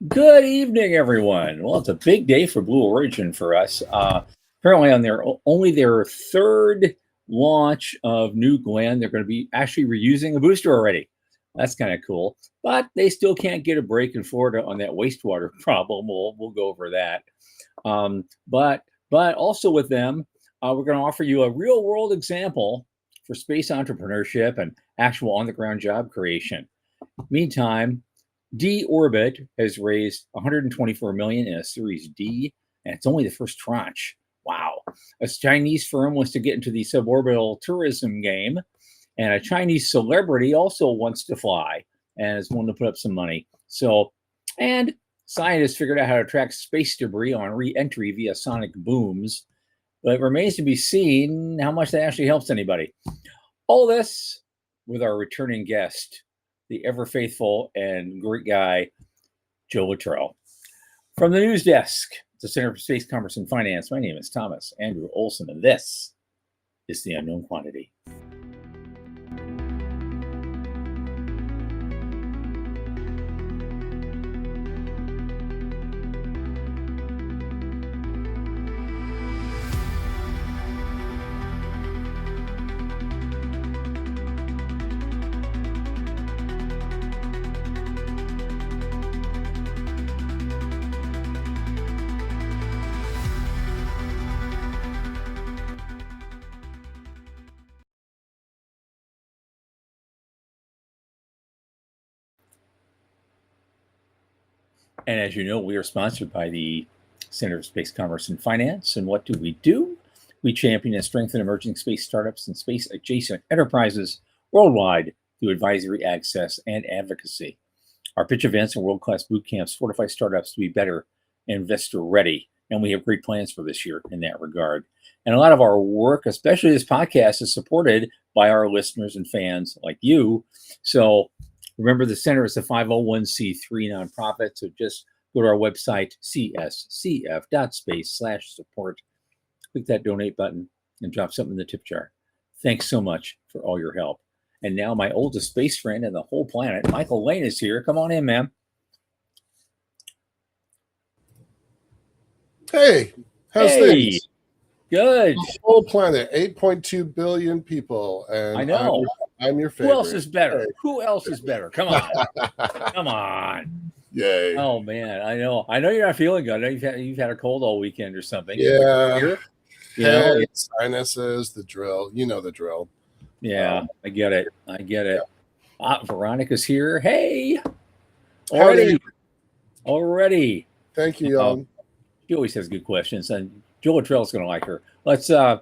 Good evening, everyone. Well, it's a big day for Blue Origin for us. Apparently, on their third launch of New Glenn, they're going to be actually reusing a booster already. That's kind of cool, but they still can't get a break in Florida on that wastewater problem. We'll go over that. But also with them, we're going to offer you a real world example for space entrepreneurship and actual on the ground job creation. Meantime, D Orbit has raised 124 million in a Series D, and it's only the first tranche. Wow! A Chinese firm wants to get into the suborbital tourism game, and a Chinese celebrity also wants to fly and is willing to put up some money. And scientists figured out how to track space debris on re-entry via sonic booms, but it remains to be seen how much that actually helps anybody. All this with our returning guest, the ever faithful and great guy, Joe Latrell. From the news desk, the Center for Space Commerce and Finance, my name is Thomas Andrew Olson, and this is The Unknown Quantity. And as you know, we are sponsored by the Center for Space Commerce and Finance. And what do? We champion and strengthen emerging space startups and space adjacent enterprises worldwide through advisory access and advocacy. Our pitch events and world-class boot camps fortify startups to be better investor ready. And we have great plans for this year in that regard. And a lot of our work, especially this podcast, is supported by our listeners and fans like you. So remember, the center is a 501c3 nonprofit. So just go to our website, cscf.space/support. Click that donate button and drop something in the tip jar. Thanks so much for all your help. And now my oldest space friend in the whole planet, Michael Lane, is here. Come on in, ma'am. Hey, how's things? Good. The whole planet, 8.2 billion people, and I know. I'm your favorite. Who else is better? Who else is better? Come on. Come on. Yay. Oh man, I know you're not feeling good. I know you've had a cold all weekend or something. Yeah. Sinuses, the drill. You know the drill. Yeah, I get it. Yeah. Veronica's here. Hey. Already. Thank you, y'all. She always has good questions, and Joe Latrell's going to like her. Let's, because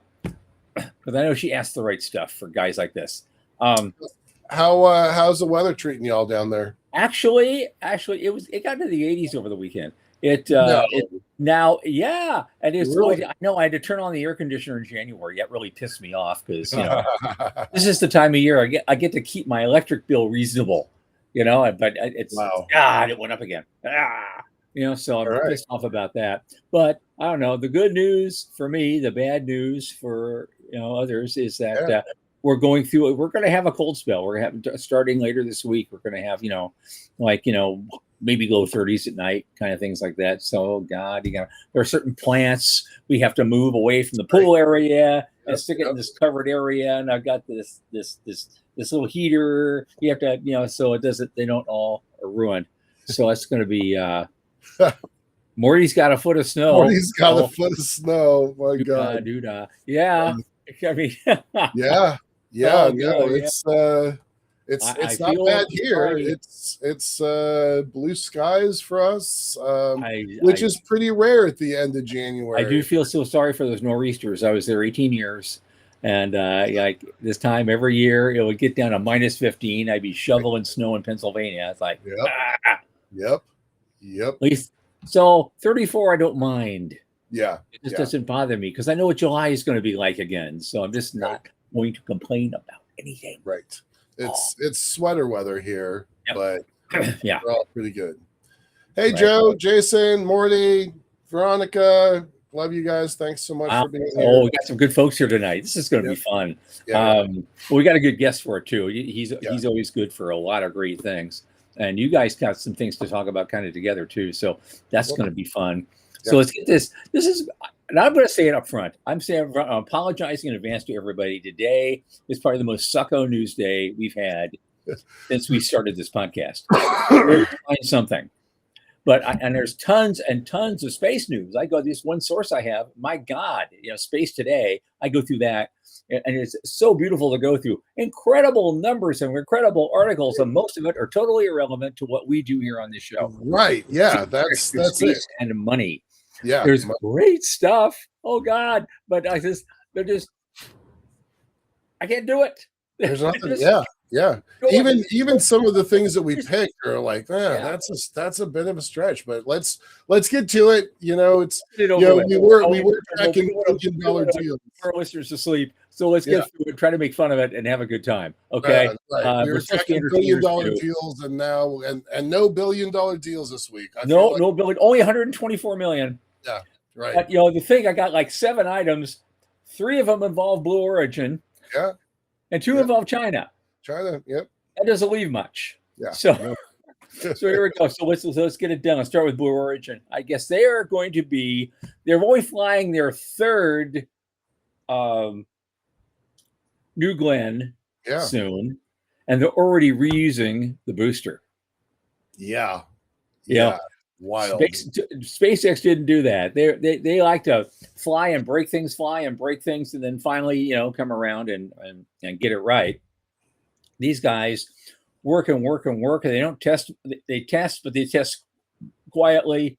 I know she asks the right stuff for guys like this. How's the weather treating y'all down there? Actually, it got into the 80s over the weekend. And it's really? I know I had to turn on the air conditioner in January. That really pissed me off because this is the time of year I get to keep my electric bill reasonable. But it's it went up again. So I'm pissed off about that. But I don't know. The good news for me, the bad news for others is that we're going to have a cold spell. We're going to have, starting later this week, we're going to have, maybe low 30s at night, kind of things like that. So, God, there are certain plants we have to move away from the pool area and stick it in this covered area. And I've got this little heater. You have to, so it doesn't, they don't all are ruined. So it's going to be, Morty's got a foot of snow. A foot of snow. My God. Doodah. Yeah. I mean, yeah. It's not bad here. It's blue skies for us, which is pretty rare at the end of January. I do feel so sorry for those nor'easters. I was there 18 years, and like this time every year it would get down to minus 15. I'd be shoveling snow in Pennsylvania. It's like, Yep. At least, so 34, I don't mind. Yeah, it just doesn't bother me because I know what July is going to be like again. So I'm just not going to complain about anything. Right. It's sweater weather here, but yeah, we're all pretty good. Hey, Joe, Jason, Morty, Veronica, love you guys. Thanks so much for being here. Oh, we got some good folks here tonight. This is going to be fun. Yeah. We got a good guest for it too. He's always good for a lot of great things. and you guys got some things to talk about kind of together too. So that's going to be fun. Yeah. So let's get this. This is, and I'm going to say it up front. I'm apologizing in advance to everybody. Today is probably the most sucko news day we've had since we started this podcast. Find something. But and there's tons and tons of space news. I go this one source I have. My God, Space Today. I go through that, and it's so beautiful to go through. Incredible numbers and incredible articles, and most of it are totally irrelevant to what we do here on this show. Right? Yeah, that's space it. And money. Yeah, there's great stuff. Oh God, but I can't do it. There's nothing. Yeah. Even some of the things that we pick are like, that's a bit of a stretch. But let's get to it. We were tracking $1 billion deals. Our listeners asleep, so let's get through it. Try to make fun of it and have a good time. Okay. Right. We were tracking $1 billion deals, and now and no $1 billion deals this week. No billion. Only 124 million. Yeah. Right. But the thing, I got like 7 items. 3 of them involve Blue Origin. Yeah. And 2 involve China. Yep. That doesn't leave much. Yeah. So here we go. So let's get it done. Let's start with Blue Origin. I guess they are going to be. They're only flying their 3rd New Glenn soon, and they're already reusing the booster. Yeah. Wild. SpaceX didn't do that. They like to fly and break things, and then finally, come around and get it right. These guys work, and they don't test. They test, but they test quietly,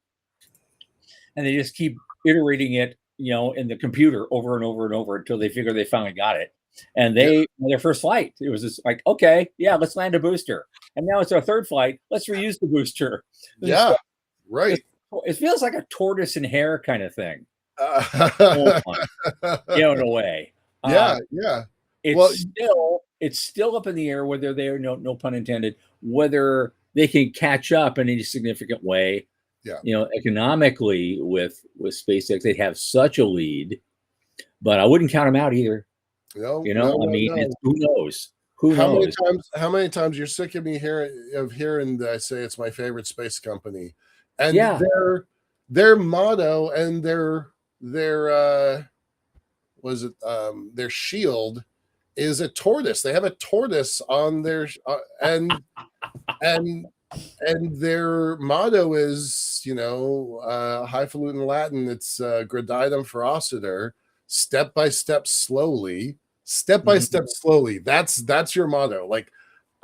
and they just keep iterating it, in the computer over and over and over until they figure they finally got it. And their first flight, it was just like, okay, let's land a booster. And now it's our 3rd flight. Let's reuse the booster. Right. It feels like a tortoise and hare kind of thing. In a way. Yeah. It's still up in the air whether they are, no pun intended, whether they can catch up in any significant way. Yeah. Economically with SpaceX, they have such a lead, but I wouldn't count them out either. No, who knows? Who knows? How many times you're sick of me hearing that I say it's my favorite space company, and their motto and their shield is a tortoise. They have a tortoise on their and their motto is highfalutin Latin. It's gradatim ferociter, step by step slowly. That's your motto. Like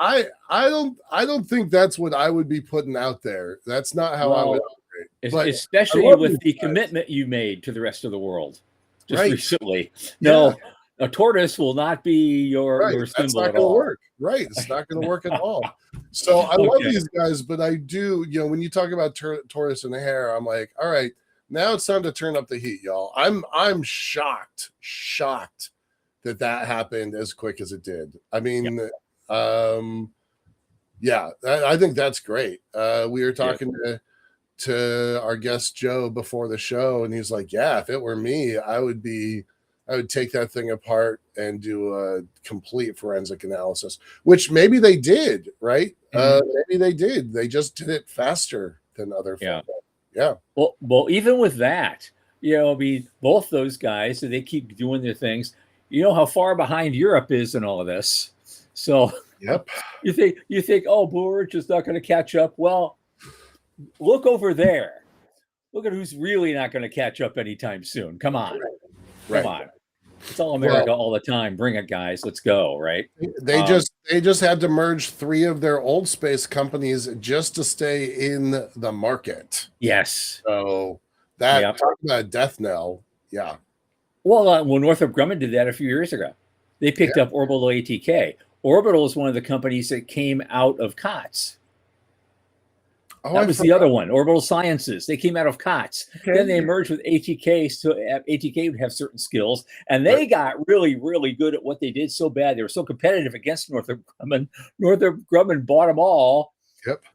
I don't think that's what I would be putting out there. That's not how I would operate. But especially with the commitment you made to the rest of the world just recently. No, a tortoise will not be your symbol. That's not going to work. Right. It's not going to work at all. So I love these guys, but I do, when you talk about tortoise and hare, I'm like, all right, now it's time to turn up the heat, y'all. I'm shocked that happened as quick as it did. I mean, I think that's great. We were talking to our guest Joe before the show, and he's like, if it were me, I would take that thing apart and do a complete forensic analysis, which maybe they did, right? Maybe they did. They just did it faster than other folks. Yeah. Well, even with that, both those guys, so they keep doing their things. You know how far behind Europe is in all of this. So you think, oh, Blue Origin's not going to catch up. Well, look over there. Look at who's really not going to catch up anytime soon. Come on. Come on. It's all America all the time. Bring it, guys. Let's go, right? They just had to merge 3 of their old space companies just to stay in the market. Yes. So talk about a death knell. Yeah. Well, Northrop Grumman did that a few years ago. They picked up Orbital ATK. Orbital is one of the companies that came out of COTS. That was the other one, Orbital Sciences. They came out of COTS. Okay. Then they merged with ATK, so ATK would have certain skills, and they got really, really good at what they did so bad. They were so competitive against Northrop Grumman. Northrop Grumman bought them all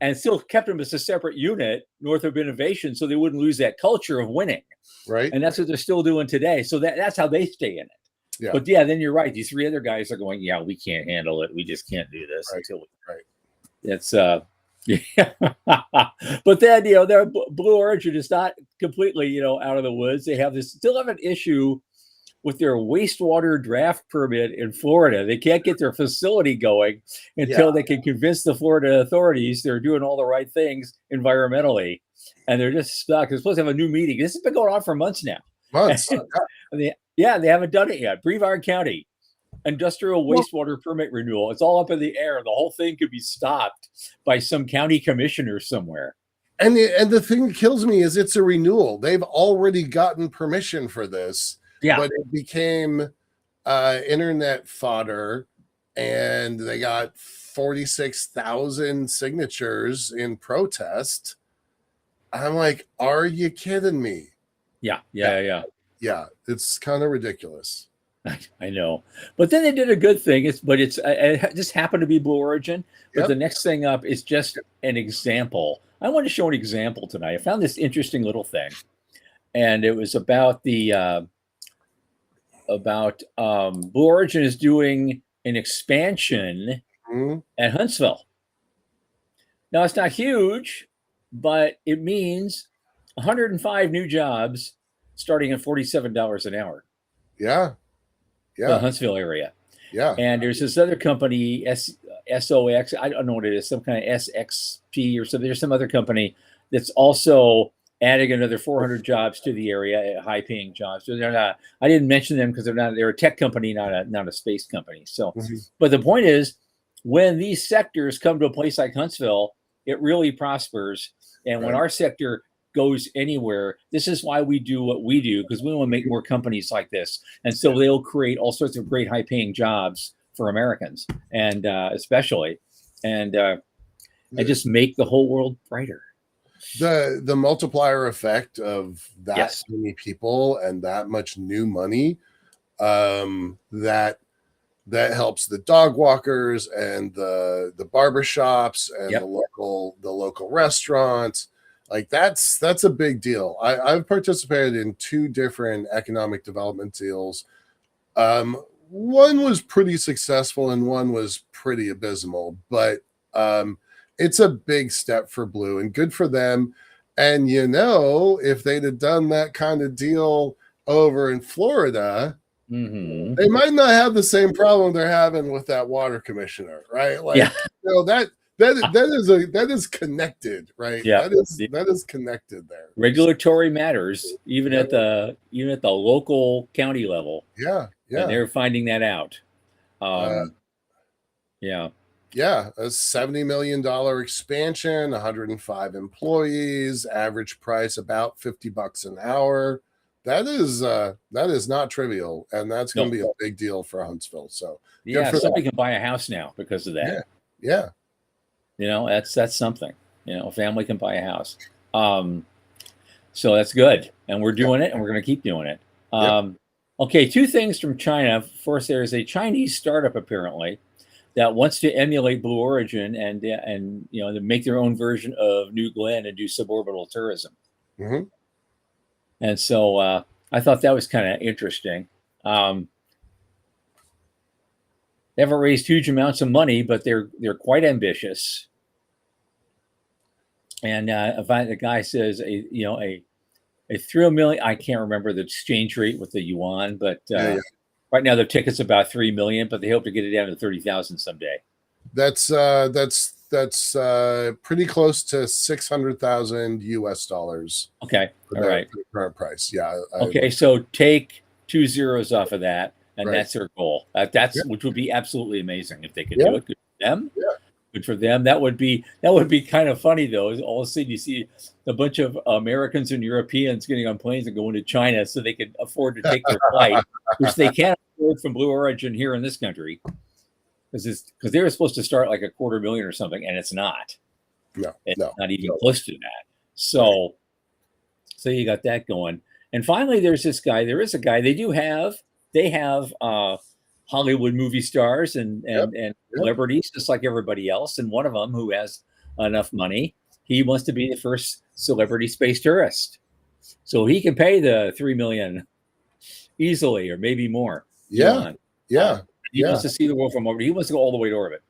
and still kept them as a separate unit, Northrop Innovation, so they wouldn't lose that culture of winning. Right. And that's what they're still doing today. So that's how they stay in it. Yeah. But then you're right. These 3 other guys are going, we can't handle it. We just can't do this until we. Right. It's Yeah. But then, their Blue Origin is not completely, out of the woods. They still have an issue with their wastewater draft permit in Florida. They can't get their facility going Yeah, until they can convince the Florida authorities they're doing all the right things environmentally. And they're just stuck. They're supposed to have a new meeting. This has been going on for months now. months. They haven't done it yet. Brevard County, industrial Well, wastewater permit renewal. It's all up in the air. The whole thing could be stopped by some county commissioner somewhere. and the thing that kills me is it's a renewal. They've already gotten permission for this, Yeah. but it became internet fodder, and they got 46,000 signatures in protest. I'm like, are you kidding me? Yeah. Yeah, it's kind of ridiculous. I know, but then they did a good thing. It just happened to be Blue Origin. But the next thing up is just an example. I want to show an example tonight. I found this interesting little thing, and it was about Blue Origin is doing an expansion at Huntsville. Now it's not huge, but it means 105 new jobs starting at $47 an hour. Yeah. The Huntsville area. Yeah. And there's this other company, SOX, I don't know what it is, some kind of SXP or something. There's some other company that's also adding another 400 jobs to the area, high-paying jobs. So they're not. I didn't mention them because they're a tech company, not a space company. So, but the point is, when these sectors come to a place like Huntsville, it really prospers. And when our sector goes anywhere, this is why we do what we do, because we want to make more companies like this, and so they'll create all sorts of great high-paying jobs for Americans, and especially, and just make the whole world brighter. The multiplier effect of that many people and that much new money, that helps the dog walkers and the barbershops and the local restaurants. Like that's a big deal. I've participated in 2 different economic development deals. One was pretty successful and one was pretty abysmal, but it's a big step for Blue and good for them. And if they'd have done that kind of deal over in Florida, they might not have the same problem they're having with that water commissioner, right? Like, that is connected, right? Yeah, that is connected there. Regulatory matters, even at the local county level. Yeah. And they're finding that out. A $70 million expansion, 105 employees, average price about $50 an hour. That is not trivial, and that's going to be a big deal for Huntsville. So somebody can buy a house now because of that. Yeah. That's something. A family can buy a house. So that's good, and we're doing it, and we're going to keep doing it. Okay, 2 things from China. First, there is a Chinese startup apparently that wants to emulate Blue Origin and to make their own version of New Glenn and do suborbital tourism. And so I thought that was kind of interesting. They haven't raised huge amounts of money, but they're quite ambitious. And the guy says a $3 million. I can't remember the exchange rate with the yuan, but right now the ticket's about $3 million, but they hope to get it down to 30,000 someday. That's pretty close to $600,000 US. Okay, all right. Current price, Okay, so take 2 zeros off of that, and that's their goal. Which would be absolutely amazing if they could do it. Good for them. Good for them. That would be kind of funny though. All of a sudden you see a bunch of Americans and Europeans getting on planes and going to China so they can afford to take their flight, which they can't afford from Blue Origin here in this country. Because they were supposed to start like $250,000 or something, and it's not. It's not even close to that. So you got that going. And finally, there is a guy. They have Hollywood movie stars and celebrities, just like everybody else. And one of them, who has enough money, he wants to be the first celebrity space tourist, so he can pay the $3 million easily, or maybe more. He wants to see the world from orbit. He wants to go all the way to orbit.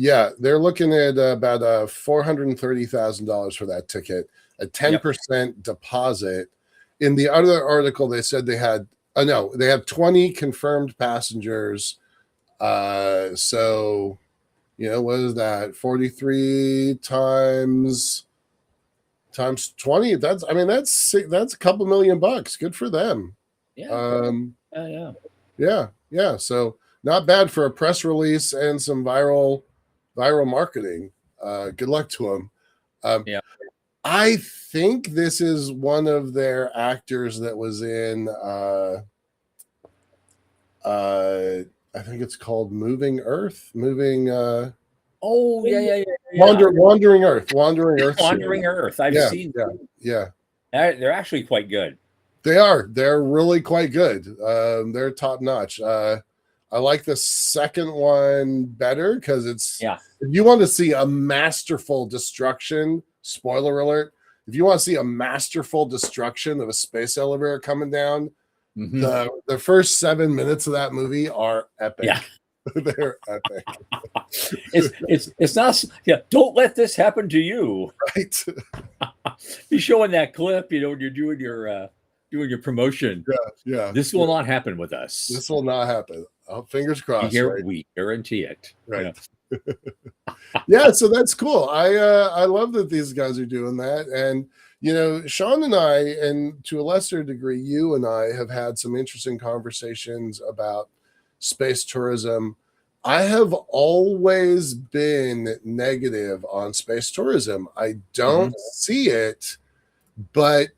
Yeah, they're looking at about $430,000 for that ticket, a 10% deposit. In the other article, they said they had no, they have 20 confirmed passengers. So what is that? 43 times 20. That's a couple $1,000,000. Good for them. Yeah. Yeah. So not bad for a press release and some viral marketing. Good luck to them. Yeah. I think this is one of their actors that was in I think it's called Moving Earth. Oh yeah. Wandering Earth. Wandering Earth. Wandering Earth. I've seen. Yeah. They're actually quite good. They are. They're really quite good. They're top notch. I like the second one better because if you want to see a masterful destruction, spoiler alert, if you want to see a masterful destruction of a space elevator coming down, the first 7 minutes of that movie are epic. Yeah. They're epic. It's not. Yeah. Don't let this happen to you. Right. Be showing that clip. When you're doing your promotion. Yeah. This will not happen with us. This will not happen. Oh, fingers crossed. We guarantee it. Right. Yeah. So that's cool. I love that these guys are doing that. And Sean and I, and to a lesser degree, you and I have had some interesting conversations about space tourism. I have always been negative on space tourism. I don't see it, but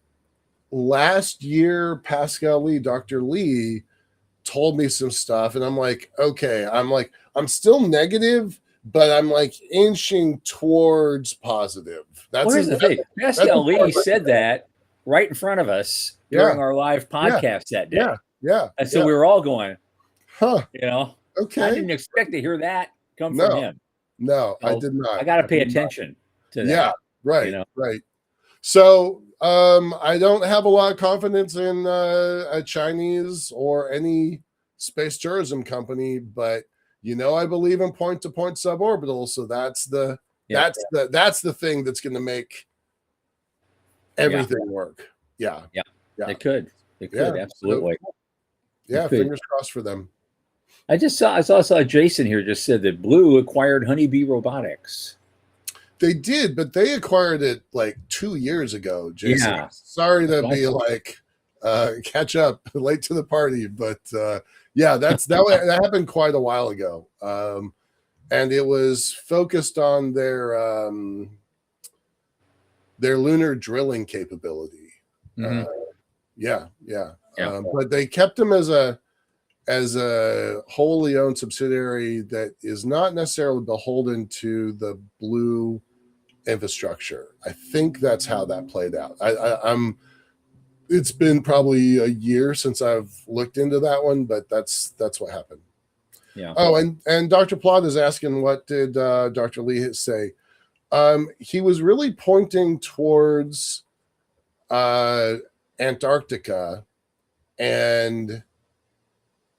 last year, Dr. Lee told me some stuff, and I'm like, okay, I'm still negative, but I'm like inching towards positive. Here's the thing. Pascal Lee said that right in front of us during our live podcast that day. Yeah. And so we were all going, okay. I didn't expect to hear that come from him. No, I did not. I got to pay attention to that. Yeah, right, right. So I don't have a lot of confidence in a Chinese or any space tourism company, but I believe in point-to-point suborbital. So that's the thing that's going to make everything work. Yeah. It could absolutely. So, fingers crossed for them. I saw Jason here just said that Blue acquired Honeybee Robotics. They did, but they acquired it like 2 years ago, Jason. Yeah. Sorry to be like catch up late to the party, but that happened quite a while ago. And it was focused on their lunar drilling capability. But they kept them as a wholly owned subsidiary that is not necessarily beholden to the Blue infrastructure. I think that's how that played out. It's been probably a year since I've looked into that one, but that's what happened. Yeah. Oh, and Dr. Plot is asking, what did Dr. Lee say? He was really pointing towards Antarctica and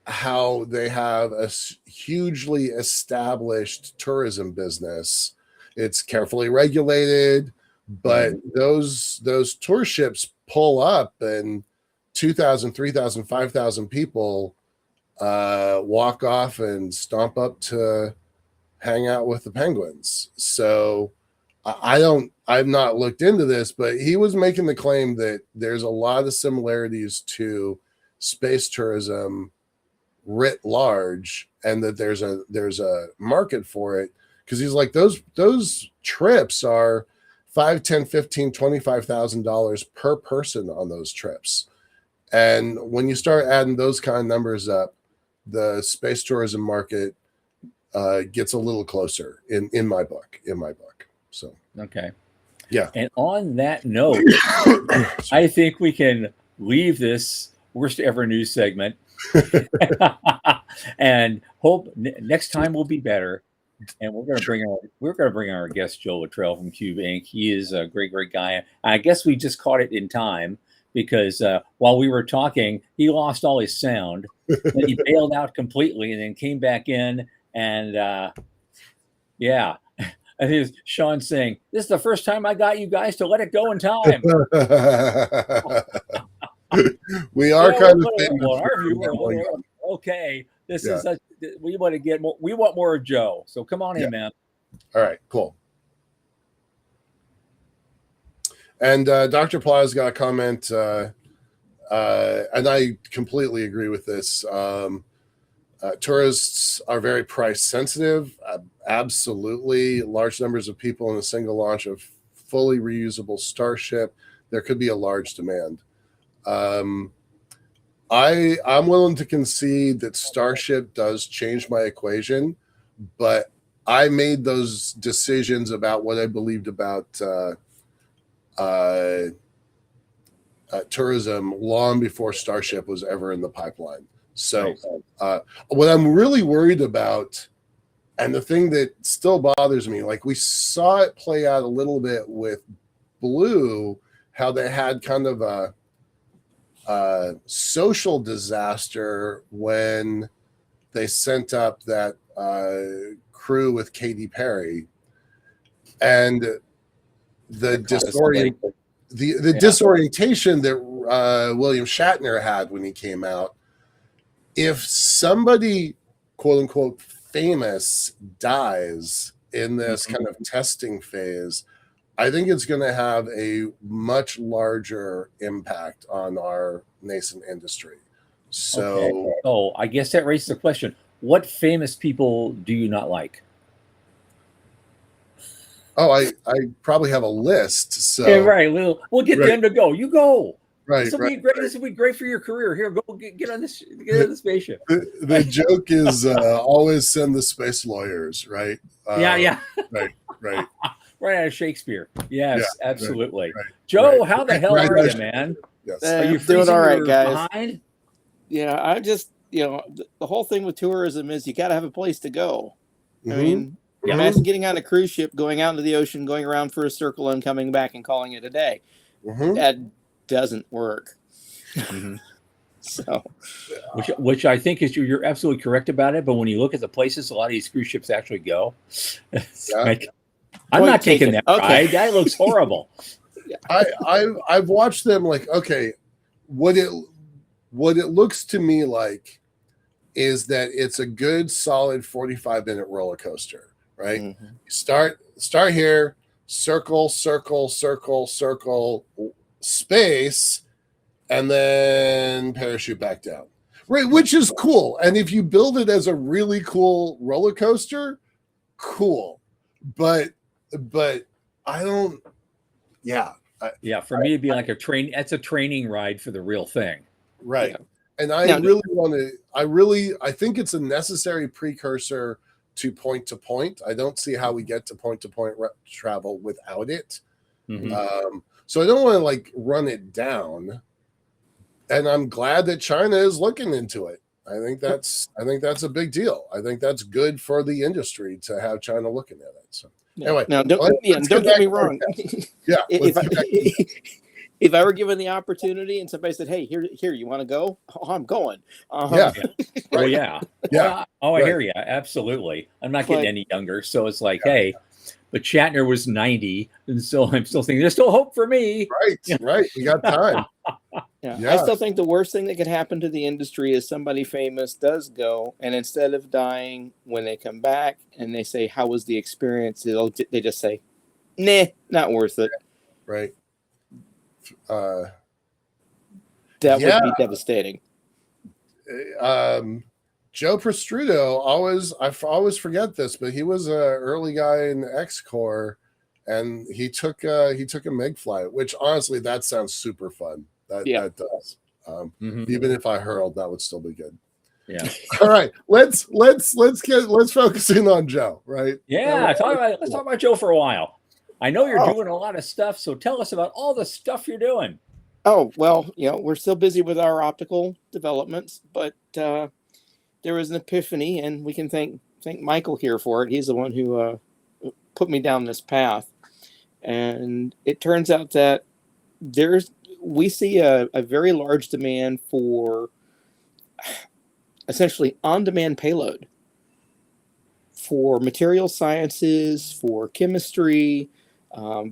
how they have a hugely established tourism business. It's carefully regulated, but those tour ships pull up and 2,000, 3,000, 5,000 people walk off and stomp up to hang out with the penguins. So I've not looked into this, but he was making the claim that there's a lot of similarities to space tourism writ large, and that there's a market for it, because he's like, those trips are $5, $10, $15, $25,000 per person on those trips. And when you start adding those kind of numbers up, the space tourism market gets a little closer in my book. So okay. Yeah. And on that note, I think we can leave this worst ever news segment and hope next time will be better. And we're going to bring our guest Joe Latrell from Cube Inc. He is a great guy. I guess we just caught it in time because while we were talking, he lost all his sound and he bailed out completely and then came back in and Yeah. And here's Sean saying, "This is the first time I got you guys to let it go in time." We are Yeah, kind of famous well, for our view are a not going little on. okay. This Yeah. is a we want to get more, we want more of Joe. So come on Yeah. in, man. All right. Cool. And Dr. Pla's got a comment, and I completely agree with this. Tourists are very price sensitive. Absolutely. Large numbers of people in a single launch of fully reusable Starship. There could be a large demand. I'm willing to concede that Starship does change my equation, but I made those decisions about what I believed about tourism long before Starship was ever in the pipeline. So, what I'm really worried about, and the thing that still bothers me, like we saw it play out a little bit with Blue, how they had kind of a social disaster when they sent up that crew with Katy Perry, and the disorientation that William Shatner had when he came out. If somebody, quote unquote, famous dies in this kind of testing phase, I think it's going to have a much larger impact on our nascent industry. So, I guess that raises the question: what famous people do you not like? I probably have a list. So, Yeah, right. We'll get them to go. You go. Right, This will be great. This will be great for your career. Here, go get on this. Get on the spaceship. The joke is always send the space lawyers, right? Yeah. Right. Right out of Shakespeare. Yes, absolutely. Right, Joe, how the hell are you, man? Yes. Are you doing all right, guys? behind? Yeah, I just, the whole thing with tourism is you got to have a place to go. I mean, imagine getting on a cruise ship, going out into the ocean, going around for a circle, and coming back and calling it a day. That doesn't work. So, which I think is you're absolutely correct about it. But when you look at the places a lot of these cruise ships actually go, like, I'm not taking that ride. That looks horrible. I've watched them. Like, okay, what it looks to me like is that it's a good solid 45-minute roller coaster, right? Start here, circle, space, and then parachute back down, right? Which is cool. And if you build it as a really cool roller coaster, cool. But I don't. Yeah. For me, it'd be like a train. That's a training ride for the real thing, right? Yeah. And I really want to. I think it's a necessary precursor to point. I don't see how we get to point travel without it. So I don't want to like run it down. And I'm glad that China is looking into it. I think that's a big deal. I think that's good for the industry to have China looking at it. So anyway, now don't get me wrong. Yeah, if I were given the opportunity and somebody said, "Hey, here, you want to go?" Oh, I'm going. Right. Oh yeah. I hear you. Absolutely. I'm not getting any younger, so it's like, hey. But Shatner was 90, and so I'm still thinking there's still hope for me. Right. We got time. I still think the worst thing that could happen to the industry is somebody famous does go, and instead of dying, when they come back and they say, "How was the experience?" they just say, "Nah, not worth it." Right. That would be devastating. Joe Prostruto, I always forget this, but he was an early guy in X Corps, and he took a MiG flight, which honestly that sounds super fun. That does. Even if I hurled, that would still be good. Yeah. All right, let's focus in on Joe. Right. Yeah. Let's talk about Joe for a while. I know you're doing a lot of stuff, so tell us about all the stuff you're doing. Oh well, we're still busy with our optical developments, but there was an epiphany, and we can thank Michael here for it. He's the one who put me down this path, and it turns out that we see a very large demand for essentially on-demand payload for material sciences, for chemistry,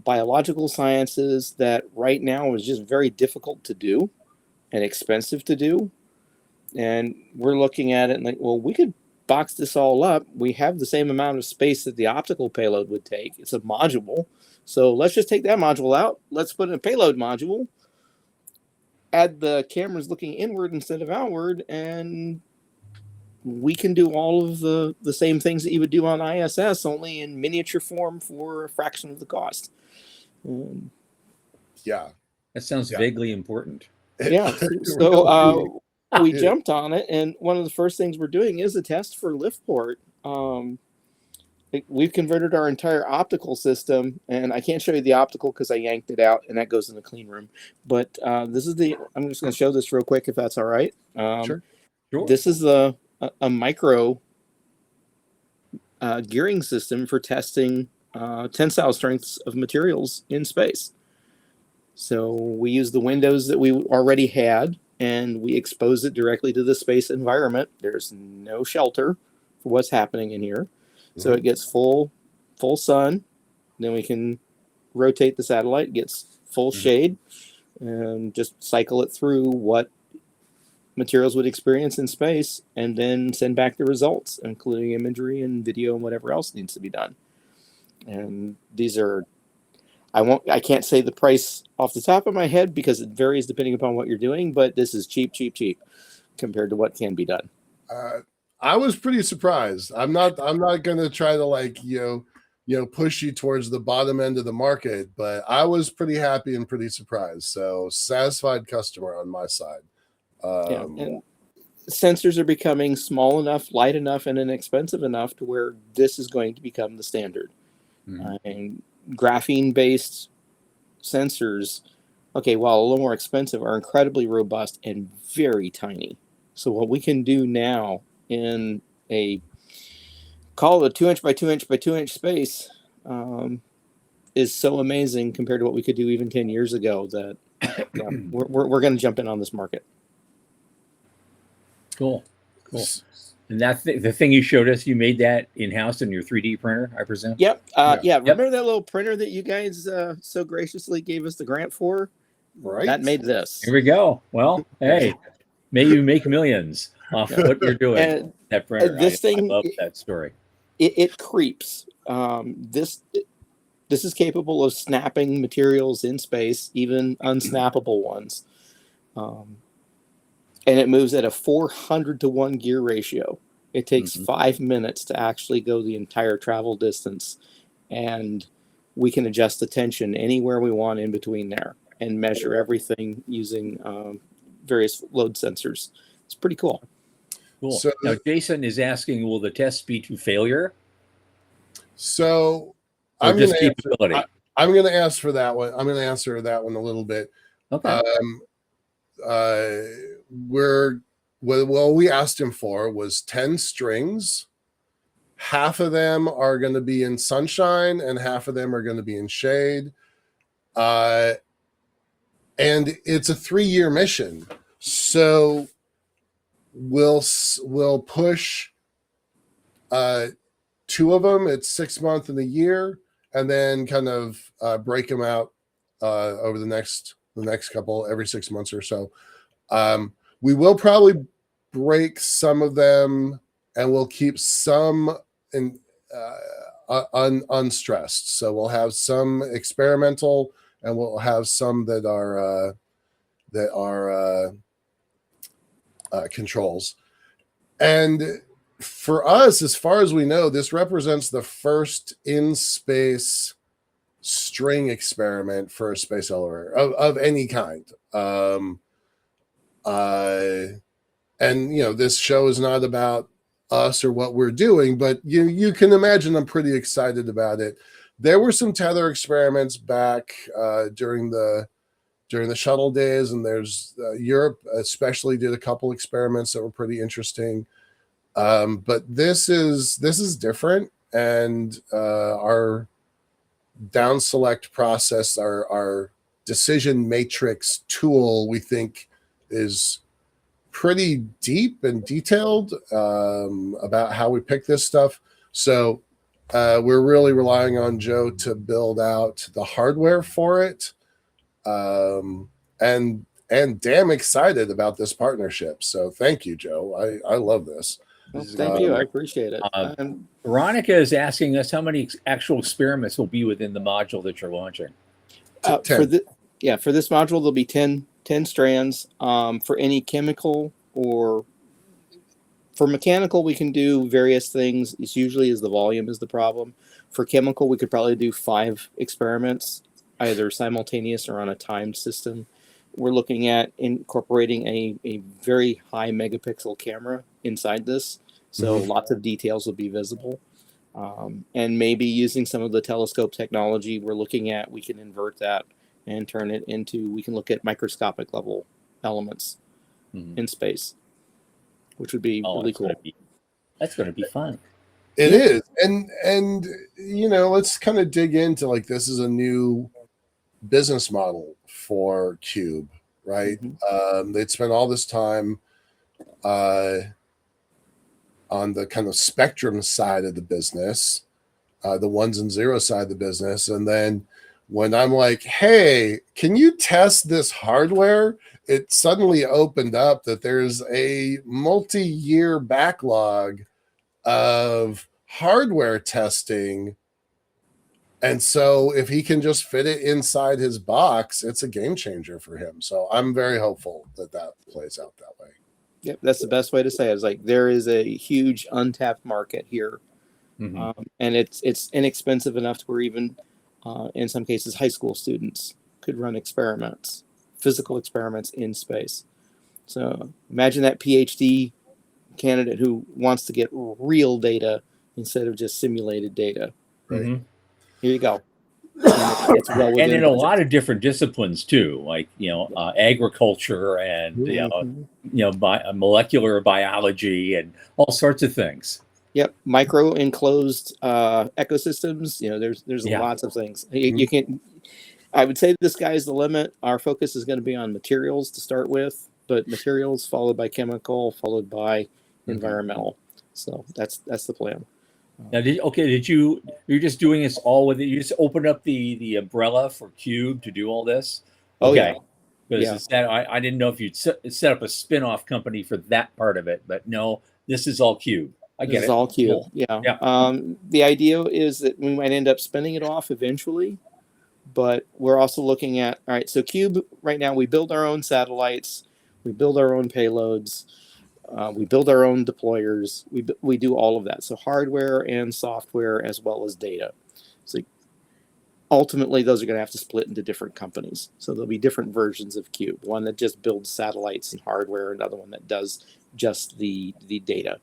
biological sciences that right now is just very difficult to do and expensive to do. And we're looking at it and like, well, we could box this all up. We have the same amount of space that the optical payload would take. It's a module. So let's just take that module out. Let's put in a payload module, add the cameras looking inward instead of outward, and we can do all of the same things that you would do on ISS, only in miniature form for a fraction of the cost. Yeah. That sounds vaguely important. Yeah. So we jumped on it, and one of the first things we're doing is a test for LiftPort. We've converted our entire optical system, and I can't show you the optical because I yanked it out, and that goes in the clean room. But this is I'm just going to show this real quick, if that's all right. Sure. This is a micro gearing system for testing tensile strengths of materials in space. So we use the windows that we already had, and we expose it directly to the space environment. There's no shelter for what's happening in here. So it gets full sun. Then we can rotate the satellite, it gets full shade, and just cycle it through what materials would experience in space, and then send back the results, including imagery and video and whatever else needs to be done. And these are, I can't say the price off the top of my head because it varies depending upon what you're doing, but this is cheap compared to what can be done. I was pretty surprised. I'm not going to try to push you towards the bottom end of the market, but I was pretty happy and pretty surprised. So satisfied customer on my side. And sensors are becoming small enough, light enough, and inexpensive enough to where this is going to become the standard. And graphene-based sensors, while a little more expensive, are incredibly robust and very tiny. So what we can do now in call it a 2-inch by 2-inch by 2-inch space is so amazing compared to what we could do even 10 years ago that we're going to jump in on this market. Cool. And the thing you showed us, you made that in-house in your 3D printer, I presume? Yep. Remember that little printer that you guys so graciously gave us the grant for? Right. That made this. Here we go. Well, hey, may you make millions off what you're doing. And that printer. I love that story. It creeps. This is capable of snapping materials in space, even unsnappable ones. And it moves at a 400-to-1 gear ratio. It takes 5 minutes to actually go the entire travel distance. And we can adjust the tension anywhere we want in between there and measure everything using various load sensors. It's pretty cool. Cool. So now Jason is asking, will the test be to failure? So I'm going to answer that one. I'm going to answer that one a little bit. Okay. What we asked him for was 10 strings. Half of them are going to be in sunshine and half of them are going to be in shade. And it's a 3-year mission. So we'll push 2 of them at 6 months and a year, and then kind of break them out over the next couple every 6 months or so. We will probably break some of them, and we'll keep some in unstressed. So we'll have some experimental, and we'll have some that are controls. And for us, as far as we know, this represents the first in-space string experiment for a space elevator of any kind. And this show is not about us or what we're doing, but you can imagine I'm pretty excited about it. There were some tether experiments back during the shuttle days, and there's Europe especially did a couple experiments that were pretty interesting. But this is different, and our down select process, our decision matrix tool, we think is pretty deep and detailed about how we pick this stuff. So we're really relying on Joe to build out the hardware for it. And damn excited about this partnership. So thank you, Joe. I love this. Well, thank you. I appreciate it. Veronica is asking us how many actual experiments will be within the module that you're launching. For this module, there'll be 10 strands. For any chemical or for mechanical, we can do various things. It's usually is the volume is the problem. For chemical, we could probably do 5 experiments, either simultaneous or on a timed system. We're looking at incorporating a very high megapixel camera inside this, so lots of details will be visible. And maybe using some of the telescope technology we're looking at, we can invert that and turn it into, we can look at microscopic level elements in space, which would be really cool. That's going to be fun. It is. And you know, let's kind of dig into, like, this is a new business model for Cube, right? They'd spent all this time on the kind of spectrum side of the business, the ones and zeros side of the business. And then when I'm like, hey, can you test this hardware? It suddenly opened up that there's a multi-year backlog of hardware testing. And so if he can just fit it inside his box, it's a game changer for him. So I'm very hopeful that that plays out that way. Yep, that's the best way to say it. It's like there is a huge untapped market here. And it's inexpensive enough to where even in some cases high school students could run experiments, physical experiments in space. So imagine that PhD candidate who wants to get real data instead of just simulated data. Right? Here you go. And in a lot of different disciplines too, like agriculture and molecular biology and all sorts of things. Yep, micro enclosed ecosystems. There's lots of things. You can. I would say the sky's the limit. Our focus is going to be on materials to start with, but materials followed by chemical, followed by environmental. So that's the plan. Now, you're just doing this all with it? You just opened up the umbrella for Cube to do all this? Okay. Because I didn't know if you'd set up a spin-off company for that part of it, but no, this is all Cube. I get it. This is all Cube. Cool. Yeah. The idea is that we might end up spinning it off eventually, but we're also looking at, all right, so Cube right now, we build our own satellites, we build our own payloads, we build our own deployers. We do all of that. So hardware and software as well as data. So ultimately, those are going to have to split into different companies. So there'll be different versions of Cube. One that just builds satellites and hardware, another one that does just the data.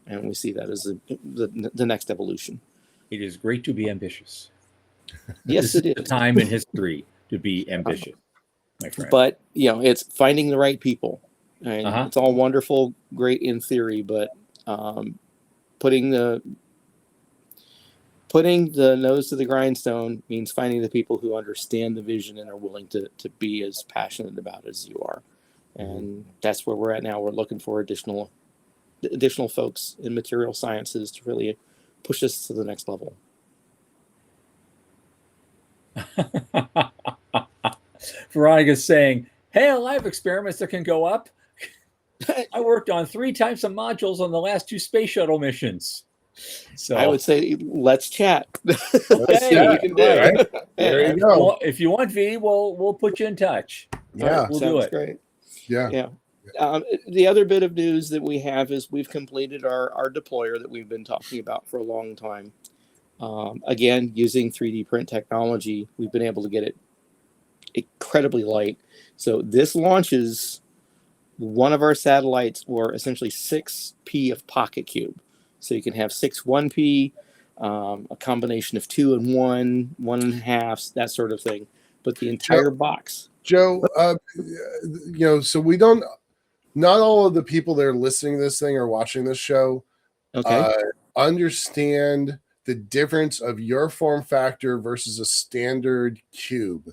And we see that as the next evolution. It is great to be ambitious. Yes, it is. A time in history to be ambitious, my friend. But it's finding the right people. And it's all wonderful, great in theory, but putting the nose to the grindstone means finding the people who understand the vision and are willing to be as passionate about it as you are. And that's where we're at now. We're looking for additional folks in material sciences to really push us to the next level. Veronica's saying, hey, a live experiments that can go up. I worked on 3 types of modules on the last 2 space shuttle missions. So I would say let's chat. Okay, you can do it. Right? There you go. If you want, V, we'll put you in touch. Yeah, we'll do it. Great. Yeah. The other bit of news that we have is we've completed our deployer that we've been talking about for a long time. Again, using 3D print technology, we've been able to get it incredibly light. So this launches one of our satellites, or essentially 6P of Pocket Cube. So you can have 6 1P, a combination of 2 and 1, 1.5, that sort of thing. But the entire box. Joe, so we don't. Not all of the people that are listening to this thing or watching this show understand the difference of your form factor versus a standard cube.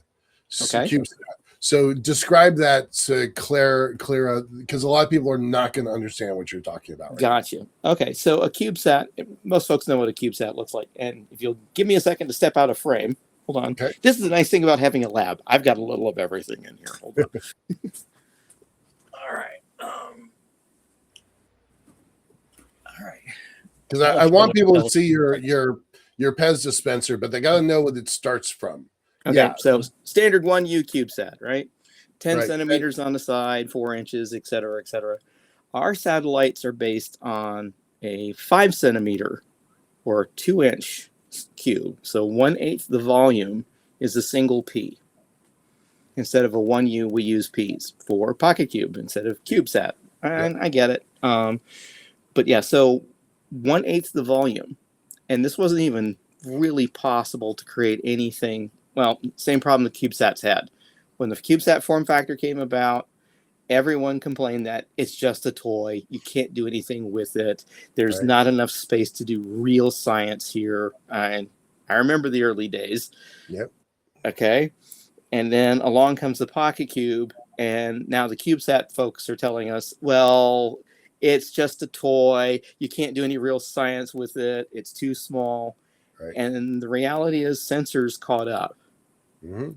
Okay. CubeSat. So describe that to Clara, because a lot of people are not going to understand what you're talking about. Right? Gotcha. Okay, so a CubeSat, most folks know what a CubeSat looks like. And if you'll give me a second to step out of frame, hold on. Okay. This is the nice thing about having a lab. I've got a little of everything in here. Hold on. All right. All right. Because I want people to see your Pez dispenser, but they got to know what it starts from. Okay, Yeah. so standard 1U CubeSat, right? 10 Right. centimeters on the side, 4 inches, et cetera, et cetera. Our satellites are based on a 5 centimeter or 2-inch cube. So 1/8 the volume is a single P. Instead of a 1U, we use Ps for Pocket Cube instead of CubeSat. And I get it. But yeah, so 1/8 the volume. And this wasn't even really possible to create anything. Well, same problem the CubeSats had. When the CubeSat form factor came about, everyone complained that it's just a toy. You can't do anything with it. There's not enough space to do real science here. And I remember the early days. Yep. Okay. And then along comes the Pocket Cube. And now the CubeSat folks are telling us, well, it's just a toy. You can't do any real science with it. It's too small. Right. And the reality is sensors caught up. Mm-hmm.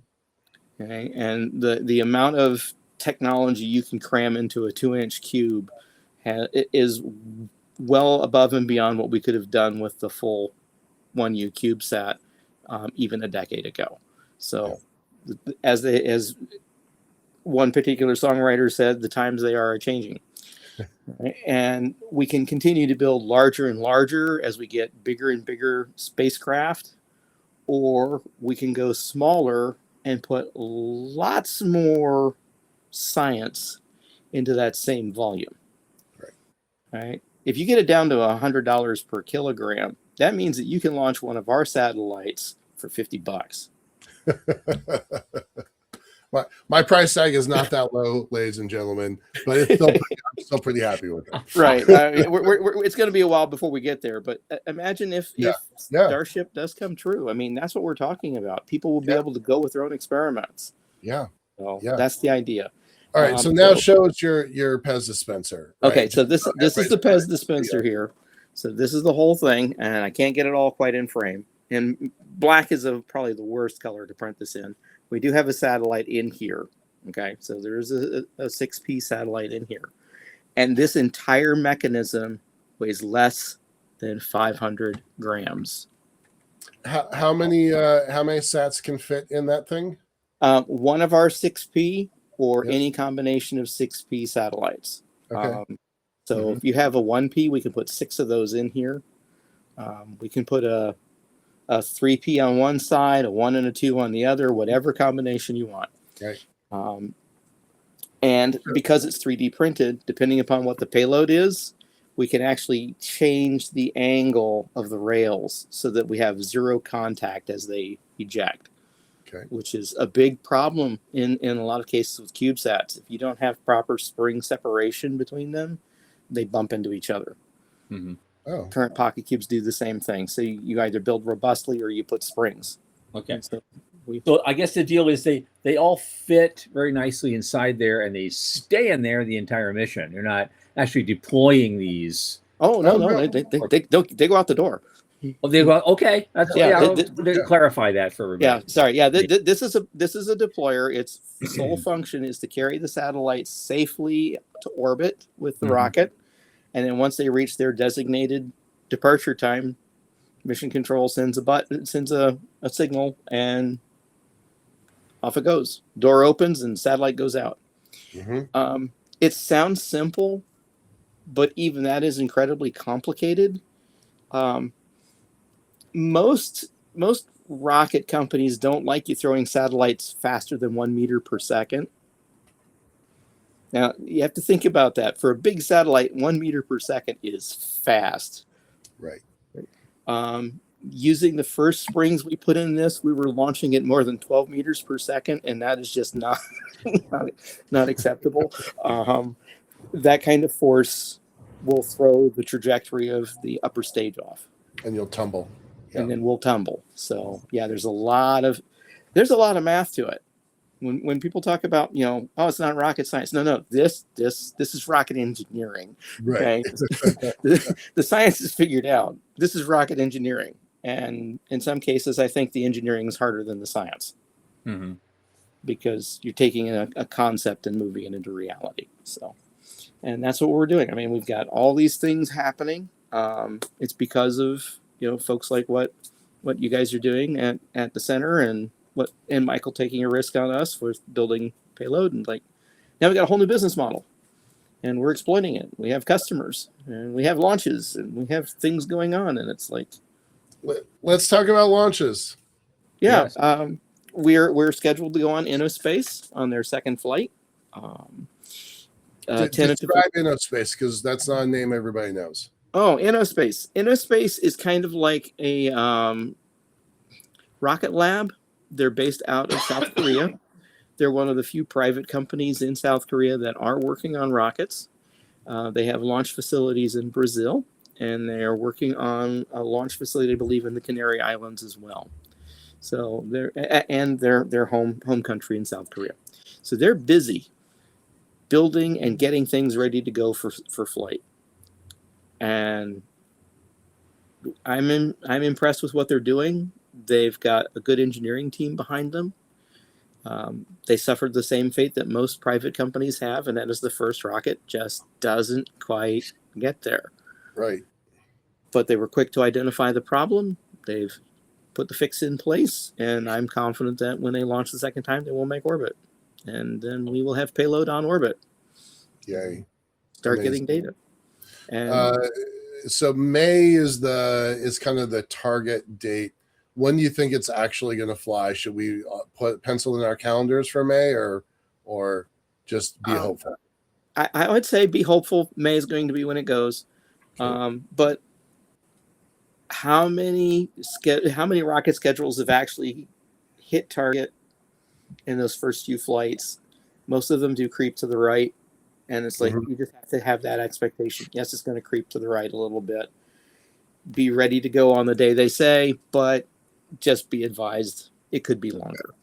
Okay. And the amount of technology you can cram into a 2-inch cube is well above and beyond what we could have done with the full 1U CubeSat even a decade ago. So as one particular songwriter said, the times they are changing. Right? And we can continue to build larger and larger as we get bigger and bigger spacecraft, or we can go smaller and put lots more science into that same volume. Right? If you get it down to $100 per kilogram, that means that you can launch one of our satellites for $50. My price tag is not that low, ladies and gentlemen, but it's I'm still pretty happy with it. Right. It's going to be a while before we get there, but imagine if Starship does come true. I mean, that's what we're talking about. People will be able to go with their own experiments. Yeah. So that's the idea. All right. So now show us your Pez dispenser. Right? Okay. So this is the Pez dispenser here. So this is the whole thing, and I can't get it all quite in frame. And black is probably the worst color to print this in. We do have a satellite in here. Okay. So there's a 6P satellite in here. And this entire mechanism weighs less than 500 grams. How many sats can fit in that thing? One of our 6P or any combination of 6P satellites. Okay. So if you have a 1P, we can put 6 of those in here. We can put a 3P on one side, a 1 and a 2 on the other, whatever combination you want. Right. And because it's 3D printed, depending upon what the payload is, we can actually change the angle of the rails so that we have zero contact as they eject, which is a big problem in a lot of cases with CubeSats. If you don't have proper spring separation between them, they bump into each other. Mm-hmm. Oh. Current Pocket Cubes do the same thing. So you either build robustly or you put springs. Okay. So I guess the deal is they all fit very nicely inside there, and they stay in there the entire mission. You're not actually deploying these. Oh no, they go out the door. Oh, they go. Okay, that's clarify that for everybody. Yeah, sorry. Yeah, this is a deployer. Its sole function is to carry the satellite safely to orbit with the rocket, and then once they reach their designated departure time, mission control sends a signal, and off it goes. Door opens and satellite goes out. It sounds simple, but even that is incredibly complicated. Most rocket companies don't like you throwing satellites faster than 1 meter per second. Now, you have to think about that. For a big satellite, 1 meter per second is fast. Right. Using the first springs we put in this, we were launching at more than 12 meters per second, and that is just not acceptable. That kind of force will throw the trajectory of the upper stage off. And you'll tumble. And then we'll tumble. So yeah, there's a lot of math to it. When people talk about, oh, it's not rocket science. No, this is rocket engineering. Right. Okay, the science is figured out. This is rocket engineering, and in some cases, I think the engineering is harder than the science, because you're taking a concept and moving it into reality. So, and that's what we're doing. I mean, we've got all these things happening. It's because of folks like what you guys are doing at the center, and Michael taking a risk on us with building payload, and now we got a whole new business model, and we're exploiting it. We have customers, and we have launches, and we have things going on, and it's like, let's talk about launches. yeah. Yes. We're scheduled to go on InnoSpace on their second flight. Describe InnoSpace, because that's not a name everybody knows. Oh, InnoSpace. InnoSpace is kind of like a rocket lab. They're based out of South Korea. They're one of the few private companies in South Korea that are working on rockets. They have launch facilities in Brazil, and they are working on a launch facility, I believe, in the Canary Islands as well. So their home country in South Korea. So they're busy building and getting things ready to go for flight. And I'm impressed with what they're doing. They've got a good engineering team behind them. They suffered the same fate that most private companies have, and that is the first rocket just doesn't quite get there. Right. But they were quick to identify the problem. They've put the fix in place, and I'm confident that when they launch the second time, they will make orbit. And then we will have payload on orbit. Yay. Start Amazing. Getting data. And so May is kind of the target date. When do you think it's actually going to fly? Should we pencil in our calendars for May, or just be hopeful? I would say be hopeful. May is going to be when it goes. Okay. But how many rocket schedules have actually hit target in those first few flights? Most of them do creep to the right. And it's like, you just have to have that expectation. Yes, it's going to creep to the right a little bit. Be ready to go on the day they say, but just be advised it could be longer.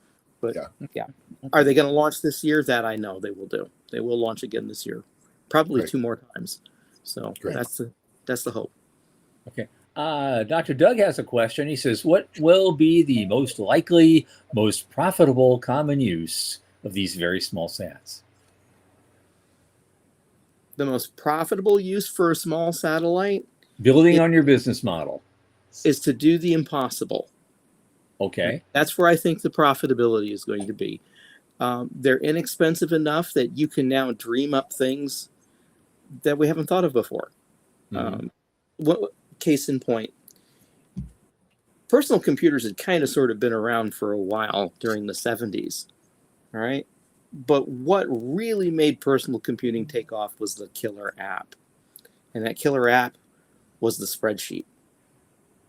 But yeah. Are they going to launch this year? That I know they will do. They will launch again this year, probably Great. 2 more times. So Great. that's the hope. Okay. Dr. Doug has a question. He says, what will be the most likely, most profitable common use of these very small sats? The most profitable use for a small satellite, building on your business model, is to do the impossible. Okay. That's where I think the profitability is going to be. They're inexpensive enough that you can now dream up things that we haven't thought of before. Case in point, personal computers had kind of sort of been around for a while during the 70s. All right. But what really made personal computing take off was the killer app. And that killer app was the spreadsheet.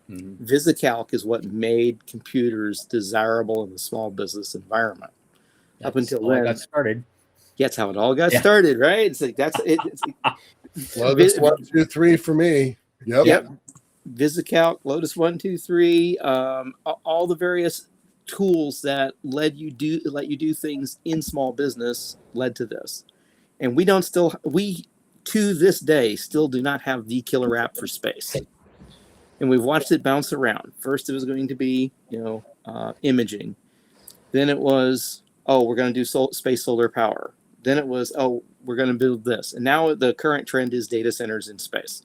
VisiCalc is what made computers desirable in the small business environment. Up until when it got started. That's how it all got started, right? It's like that's it. Lotus 1, 2, 3 for me. Yep. VisiCalc, Lotus 1, 2, 3, all the various tools that let you do things in small business led to this. And we to this day still do not have the killer app for space. And we've watched it bounce around. First it was going to be, imaging. Then it was, we're going to do space solar power. Then it was, we're going to build this. And now the current trend is data centers in space.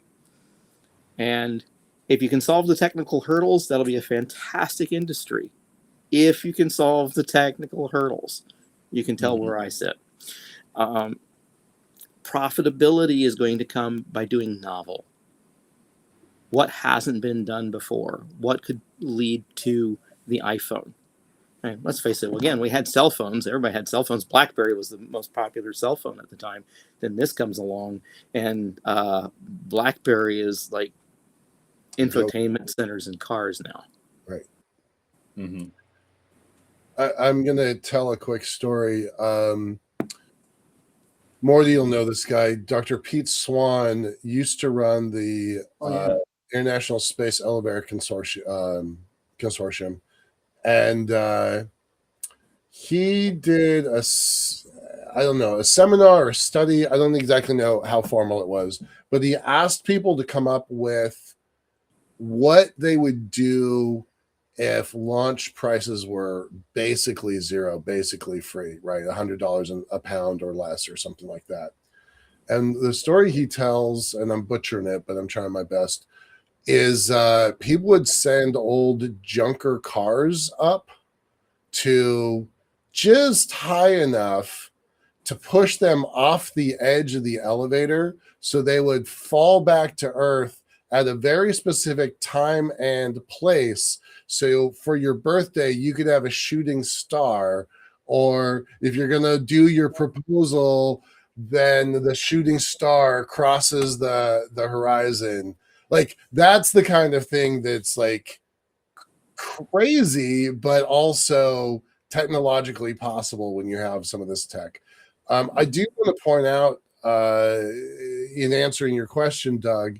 And if you can solve the technical hurdles, that'll be a fantastic industry. If you can solve the technical hurdles, you can tell where I sit. Profitability is going to come by doing novel. What hasn't been done before? What could lead to the iPhone? Right, let's face it. Again, we had cell phones. Everybody had cell phones. BlackBerry was the most popular cell phone at the time. Then this comes along, and BlackBerry is like infotainment centers in cars now. Right. I'm going to tell a quick story. Morty will know this guy. Dr. Pete Swan used to run the International Space Elevator Consortium. And he did I don't know, a seminar or a study. I don't exactly know how formal it was, but he asked people to come up with what they would do if launch prices were basically zero, basically free, right? $100 a pound or less or something like that. And the story he tells, and I'm butchering it, but I'm trying my best, is people would send old junker cars up to just high enough to push them off the edge of the elevator so they would fall back to earth at a very specific time and place. So for your birthday, you could have a shooting star, or if you're going to do your proposal, then the shooting star crosses the horizon. Like, that's the kind of thing that's like crazy, but also technologically possible when you have some of this tech. I do want to point out, in answering your question, Doug,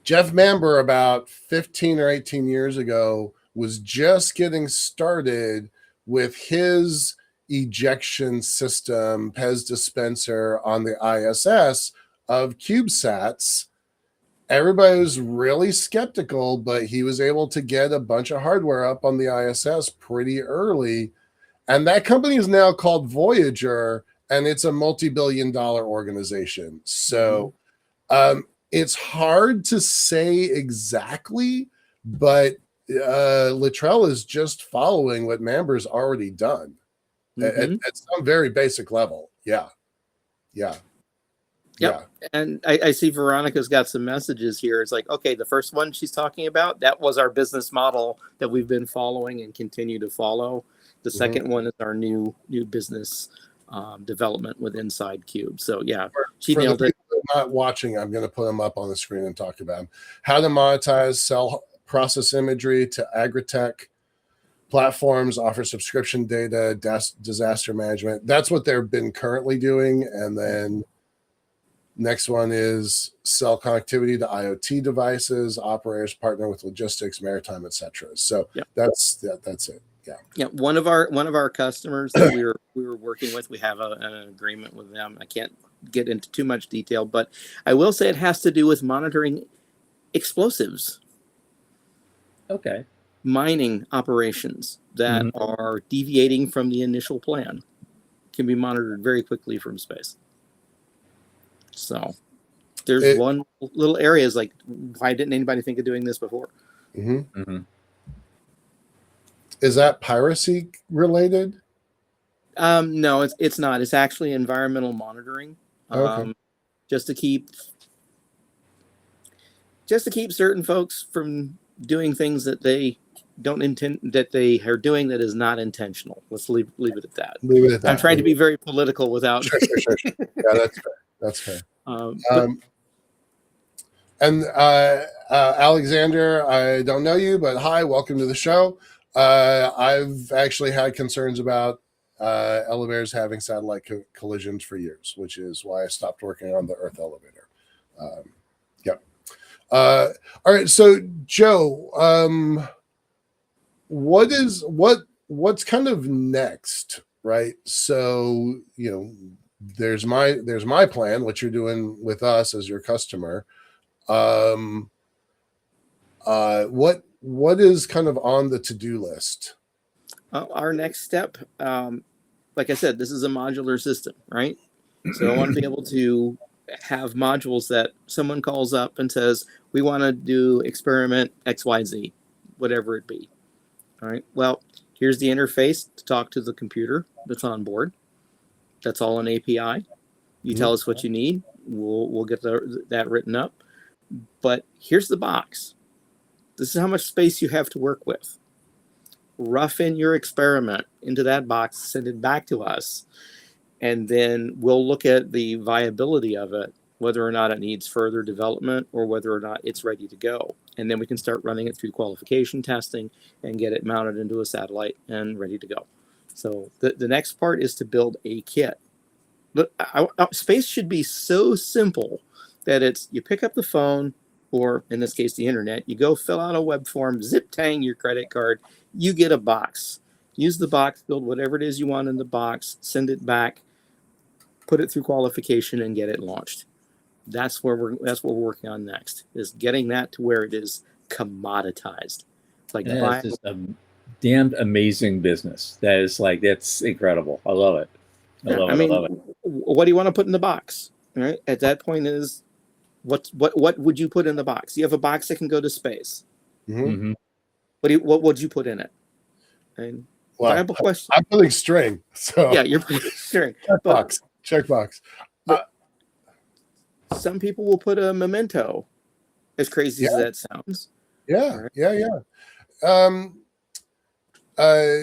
Jeff Mamber about 15 or 18 years ago was just getting started with his ejection system, Pez dispenser on the ISS of CubeSats. Everybody was really skeptical, but he was able to get a bunch of hardware up on the ISS pretty early. And that company is now called Voyager, and it's a multi-billion-dollar organization. So it's hard to say exactly, but Latrell is just following what Mamber's already done at some very basic level. Yeah. And I see Veronica's got some messages here. It's like, okay, the first one she's talking about, that was our business model that we've been following and continue to follow. The second one is our new business development with Inside Cube. So yeah, she for nailed the it. people not watching, I'm going to put them up on the screen and talk about them. How to monetize, sell process imagery to agritech platforms, offer subscription data, disaster management. That's what they've been currently doing. And then next one is sell connectivity to IoT devices, operators partner with logistics, maritime, etc. So that's it. Yeah, one of our customers that we were working with, we have an agreement with them. I can't get into too much detail, but I will say it has to do with monitoring explosives. Okay. Mining operations that are deviating from the initial plan can be monitored very quickly from space. So there's one little area is like, why didn't anybody think of doing this before? Is that piracy related? No, it's not. It's actually environmental monitoring. Okay. Just to keep certain folks from doing things that they don't intend, that they are doing that is not intentional. Let's leave it at that. Leave it at that. I'm trying to be very political without. Sure. Yeah, that's fair. And Alexander, I don't know you, but hi, welcome to the show. I've actually had concerns about elevators having satellite collisions for years, which is why I stopped working on the Earth elevator. All right, so Joe, what's kind of next, right? So there's my plan, what you're doing with us as your customer. What is kind of on the to-do list? Our next step, like I said, this is a modular system, right? So I want to be able to have modules that someone calls up and says, we want to do experiment XYZ, whatever it be. All right. Well, here's the interface to talk to the computer that's on board. That's all an API. You tell us what you need. We'll get that written up. But here's the box. This is how much space you have to work with. Rough in your experiment into that box, send it back to us, and then we'll look at the viability of it, whether or not it needs further development or whether or not it's ready to go. And then we can start running it through qualification testing and get it mounted into a satellite and ready to go. So the next part is to build a kit. But space should be so simple that it's, you pick up the phone, or in this case, the internet. You go fill out a web form, zip tang your credit card, you get a box. Use the box, build whatever it is you want in the box, send it back, put it through qualification, and get it launched. That's what we're working on next, is getting that to where it is commoditized. It's like That's just a damned amazing business. That's incredible. I love it. I love it. What do you want to put in the box? Right at that point is what would you put in the box? You have a box that can go to space. Mm-hmm. What would you put in it? And viable question. I'm putting string. So yeah, you're putting string. Checkbox. Some people will put a memento, as crazy as that sounds. Yeah, right.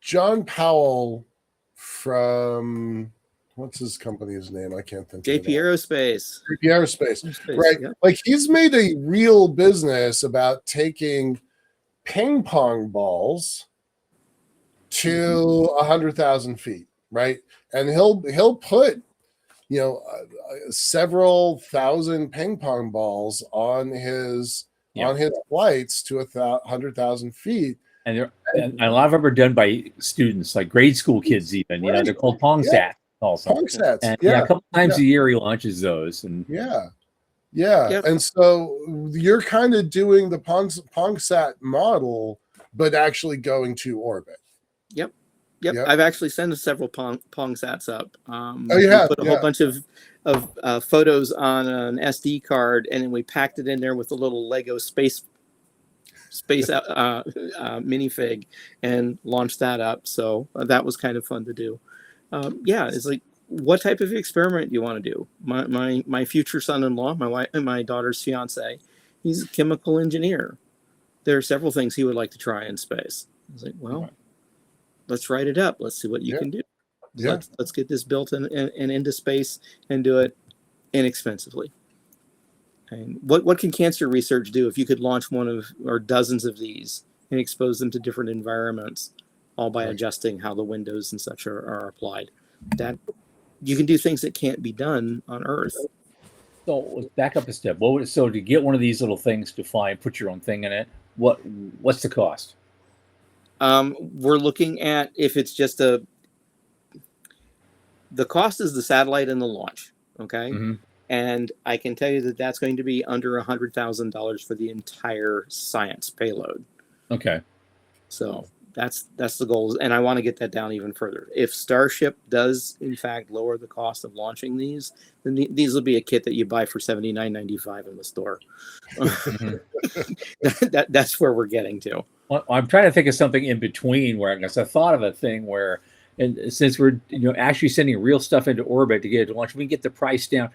John Powell from what's his company's name? I can't think. JP Aerospace. JP Aerospace. Right. Yeah. Like he's made a real business about taking ping pong balls to 100,000 feet, right? And he'll put several thousand ping pong balls on his flights to 100,000 feet. And a lot of them are done by students, like grade school kids, even. They're called pong sats. Also, pong sats. And, a couple times a year he launches those. And Yep. And so you're kind of doing the pong sat model, but actually going to orbit. Yep. I've actually sent several pong sats up. Put a whole bunch of photos on an SD card, and then we packed it in there with a little Lego space minifig and launched that up. So that was kind of fun to do. It's like, what type of experiment do you want to do? My future son-in-law, my wife and my daughter's fiance, he's a chemical engineer. There are several things he would like to try in space. I was like, well, let's write it up. Let's see what you can do. Let's get this built and into space and do it inexpensively. And what can cancer research do if you could launch one of or dozens of these and expose them to different environments, all by adjusting how the windows and such are applied? That you can do things that can't be done on Earth. So let's back up a step. So to get one of these little things to fly and put your own thing in it, what's the cost? We're looking at, if it's just the cost is the satellite and the launch. Okay. Mm-hmm. And I can tell you that that's going to be under $100,000 for the entire science payload. Okay. So that's the goal. And I want to get that down even further. If Starship does in fact lower the cost of launching these, then these will be a kit that you buy for $79.95 in the store. That's where we're getting to. Well, I'm trying to think of something in between where, because I thought of a thing where, and since we're actually sending real stuff into orbit to get it to launch, we can get the price down.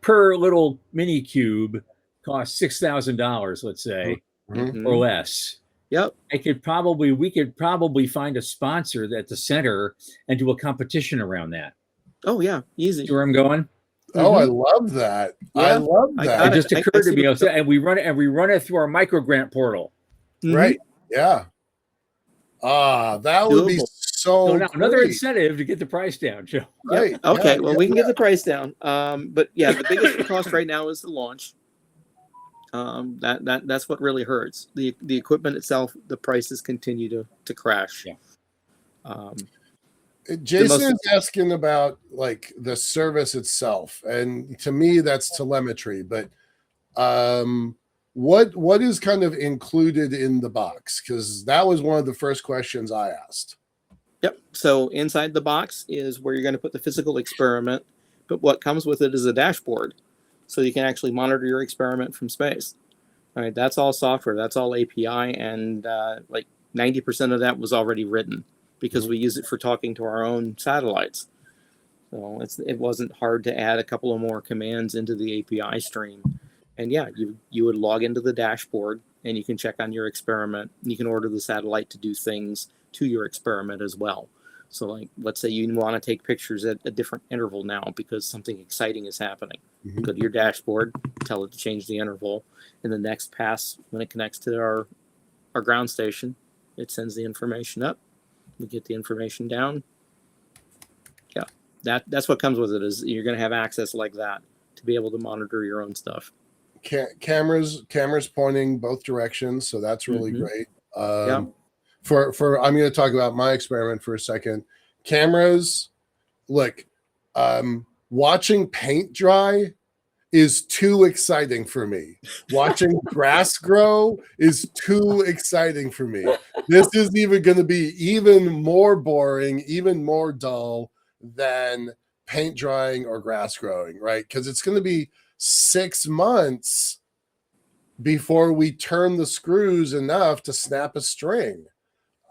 Per little mini cube costs $6,000, let's say, or less. Yep. We could probably find a sponsor at the center and do a competition around that. Oh yeah, easy. See where I'm going? Oh, I love that. Yeah. I love that. It just occurred to me, and we run it through our micro grant portal. Right. Yeah. That would be so now, another incentive to get the price down, Joe. Right. Yep. Okay. We can get the price down. But yeah, the biggest cost right now is the launch. That's what really hurts. The equipment itself, the prices continue to crash. Yeah. Jason is asking about like the service itself, and to me that's telemetry. But what is kind of included in the box? Because that was one of the first questions I asked. Yep. So inside the box is where you're going to put the physical experiment, but what comes with it is a dashboard, so you can actually monitor your experiment from space. All right, that's all software, that's all API, and like 90% of that was already written because we use it for talking to our own satellites. So it wasn't hard to add a couple of more commands into the API stream. And yeah, you would log into the dashboard and you can check on your experiment. You can order the satellite to do things to your experiment as well. So like, let's say you want to take pictures at a different interval now because something exciting is happening. Mm-hmm. Go to your dashboard, tell it to change the interval. And the next pass, when it connects to our ground station, it sends the information up. We get the information down. Yeah, that's what comes with it, is you're going to have access like that to be able to monitor your own stuff. cameras pointing both directions, so that's really great. Yeah. For I'm going to talk about my experiment for a second. Cameras, look, watching paint dry is too exciting for me. Watching grass grow is too exciting for me. This is even going to be even more boring, even more dull than paint drying or grass growing, right? Because it's going to be 6 months before we turn the screws enough to snap a string.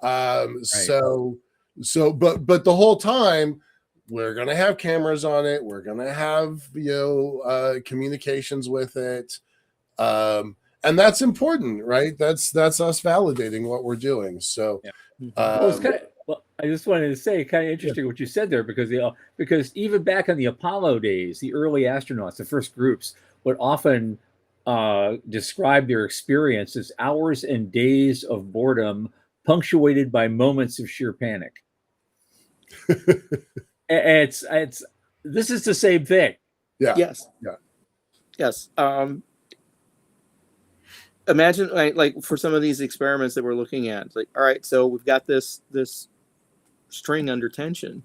So but the whole time we're going to have cameras on it. We're going to have, communications with it. And that's important, right? That's us validating what we're doing. So, well, it's kind of, well, I just wanted to say, kind of interesting what you said there, because even back in the Apollo days, the early astronauts, the first groups, would often describe their experience as hours and days of boredom, punctuated by moments of sheer panic. It's this is the same thing. Yeah. Yes. Yeah. Yes. Imagine like for some of these experiments that we're looking at, like, all right, so we've got this string under tension.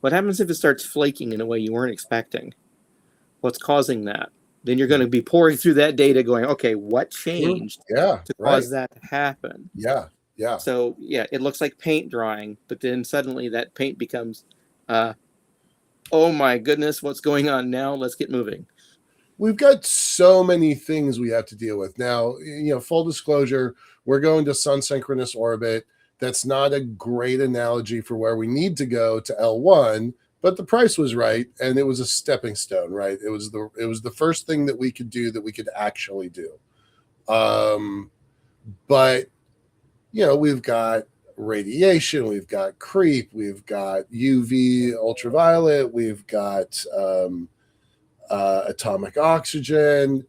What happens if it starts flaking in a way you weren't expecting? What's causing that? Then you're going to be pouring through that data going, okay, what changed to cause that to happen? Yeah. Yeah. So yeah, it looks like paint drying, but then suddenly that paint becomes, oh my goodness, what's going on now? Let's get moving. We've got so many things we have to deal with now. Full disclosure, we're going to sun synchronous orbit. That's not a great analogy for where we need to go to L1, but the price was right, and it was a stepping stone, right? It was the first thing that we could do that we could actually do. But we've got radiation, we've got creep, we've got UV ultraviolet, we've got atomic oxygen,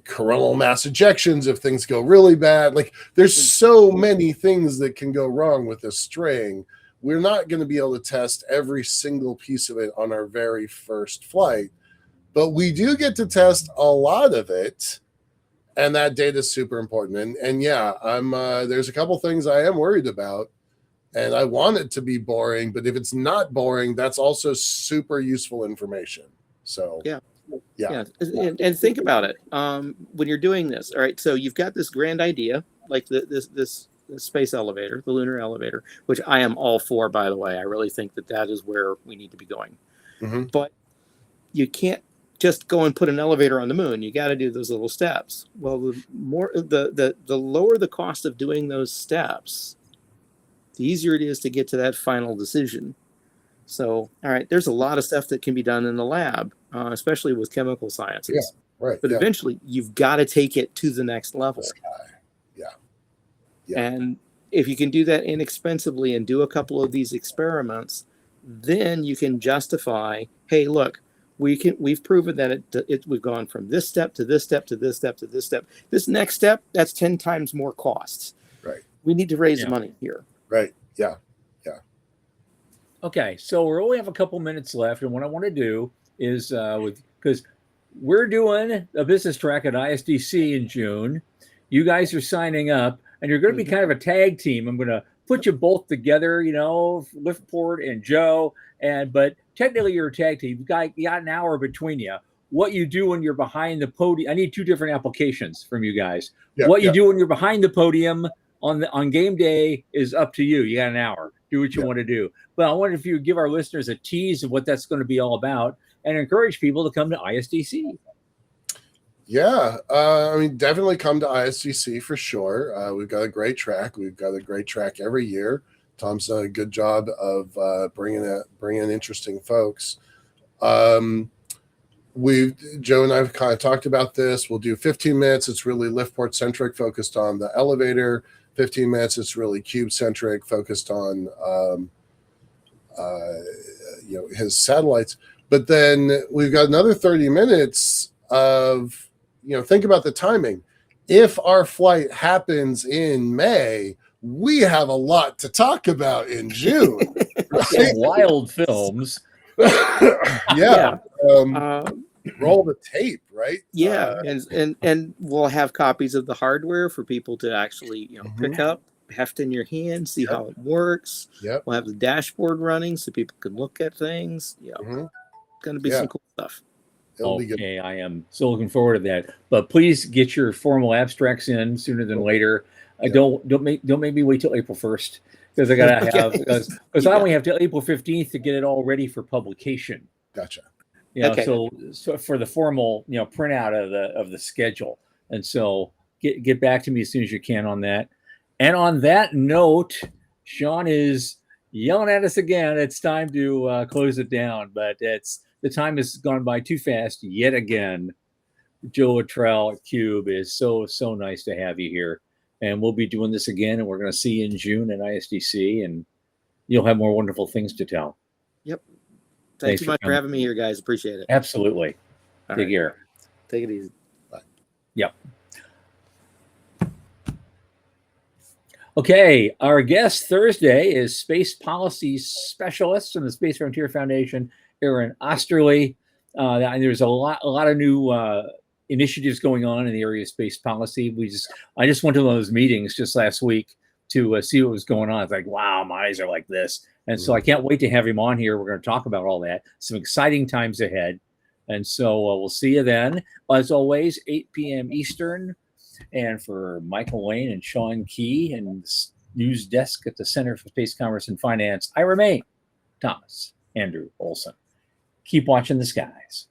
coronal mass ejections if things go really bad. Like, there's so many things that can go wrong with this string. We're not going to be able to test every single piece of it on our very first flight, but we do get to test a lot of it. And that data is super important. And yeah, there's a couple things I am worried about, and I want it to be boring, but if it's not boring, that's also super useful information. So yeah. And think about it. When you're doing this, all right, so you've got this grand idea, like this space elevator, the lunar elevator, which I am all for, by the way. I really think that is where we need to be going. Mm-hmm. But you can't just go and put an elevator on the moon. You got to do those little steps. Well, the lower the cost of doing those steps, the easier it is to get to that final decision. So, all right, there's a lot of stuff that can be done in the lab, especially with chemical sciences. Yeah, right. But eventually, you've got to take it to the next level. Yeah. And if you can do that inexpensively and do a couple of these experiments, then you can justify, hey, look, we've proven that we've gone from this step to this step to this step to this step. This next step, that's 10 times more costs. Right. We need to raise money here. Right. Yeah. Okay, so we only have a couple minutes left, and what I want to do is because we're doing a business track at ISDC in June. You guys are signing up, and you're going to be kind of a tag team. I'm going to put you both together, Liftport and Joe, but technically you're a tag team. You got an hour between you. What you do when you're behind the podium, I need 2 different applications from you guys. What you do when you're behind the podium on game day is up to you. You got an hour. Do what you want to do. But I wonder if you would give our listeners a tease of what that's going to be all about and encourage people to come to ISDC. Yeah, definitely come to ISDC for sure. We've got a great track. We've got a great track every year. Tom's done a good job of bringing in interesting folks. Joe and I have kind of talked about this. We'll do 15 minutes. It's really Liftport centric, focused on the elevator. 15 minutes. It's really cube centric, focused on his satellites. But then we've got another 30 minutes of, think about the timing. If our flight happens in May, we have a lot to talk about in June. Right? Wild films. Yeah. Uh, Roll the tape, right? yeah, and we'll have copies of the hardware for people to actually pick up, heft in your hand, see how it works. Yep. We'll have the dashboard running so people can look at things. Going to be some cool stuff. It'll be good. Okay, I am so looking forward to that. But please get your formal abstracts in sooner than later. Don't make me wait till April 1st because I gotta have because I only have till April 15th to get it all ready for publication. Gotcha. So for the formal printout of the schedule, and so get back to me as soon as you can on that. And on that note, Sean is yelling at us again. It's time to close it down, but the time has gone by too fast yet again. Joe Latrell at Cube is so nice to have you here, and we'll be doing this again, and we're going to see you in June at ISDC, and you'll have more wonderful things to tell. Yep. Thanks so much for having me here, guys. Appreciate it. Absolutely. Take care. Take it easy. Bye. Yep. Okay, our guest Thursday is Space Policy Specialist from the Space Frontier Foundation, Aaron Osterly. And there's a lot of new initiatives going on in the area of space policy. I just went to one of those meetings just last week to see what was going on. It's like, wow, my eyes are like this. And so I can't wait to have him on here. We're going to talk about all that. Some exciting times ahead. And so we'll see you then. As always, 8 p.m. Eastern. And for Michael Lane and Sean Key and the news desk at the Center for Space Commerce and Finance, I remain Thomas Andrew Olson. Keep watching the skies.